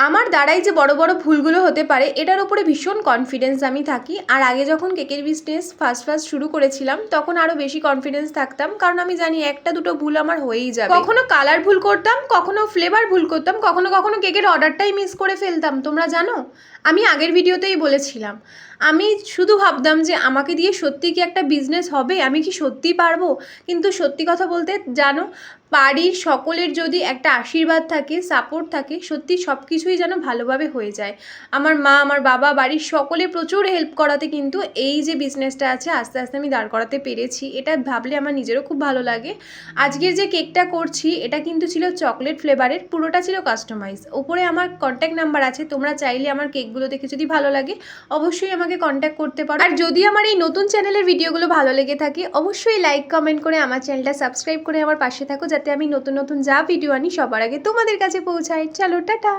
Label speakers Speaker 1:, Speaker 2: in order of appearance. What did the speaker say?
Speaker 1: আমার দ্বারাই যে বড় বড় ভুলগুলো হতে পারে এটার উপরে ভীষণ কনফিডেন্স আমি থাকি। আর আগে যখন কেকের বিজনেস ফার্স্ট শুরু করেছিলাম তখন আরও বেশি কনফিডেন্স থাকতাম, কারণ আমি জানি একটা দুটো ভুল আমার হয়েই যাবে। কখনো কালার ভুল করতাম, কখনো ফ্লেভার ভুল করতাম, কখনো কখনো কেকের অর্ডারটাই মিস করে ফেলতাম। তোমরা জানো, আমি আগের ভিডিওতেই বলেছিলাম আমি শুধু ভাবতাম যে আমাকে দিয়ে সত্যি কি একটা বিজনেস হবে, আমি কি সত্যি পারবো। কিন্তু সত্যি কথা বলতে জানো, বাড়ির সকলের যদি একটা আশীর্বাদ থাকে, সাপোর্ট থাকে, সত্যি সব কিছুই যেন ভালোভাবে হয়ে যায়। আমার মা, আমার বাবা, বাড়ির সকলে প্রচুর হেল্প করাতে কিন্তু এই যে বিজনেসটা আছে আস্তে আস্তে আমি দাঁড় করাতে পেরেছি। এটা ভাবলে আমার নিজেরও খুব ভালো লাগে। আজকের যে কেকটা করছি এটা কিন্তু ছিল চকলেট ফ্লেভারের, পুরোটা ছিল কাস্টমাইজ। ওপরে আমার কন্ট্যাক্ট নাম্বার আছে, তোমরা চাইলে আমার কেকগুলো দেখে যদি ভালো লাগে অবশ্যই আমাকে কন্ট্যাক্ট করতে পারো। আর যদি আমার এই নতুন চ্যানেলের ভিডিওগুলো ভালো লেগে থাকে অবশ্যই লাইক কমেন্ট করে আমার চ্যানেলটা সাবস্ক্রাইব করে আমার পাশে থাকো, যাতে আমি নতুন নতুন যা ভিডিও আনি সবার আগে তোমাদের কাছে পৌঁছায়। চলো টাটা।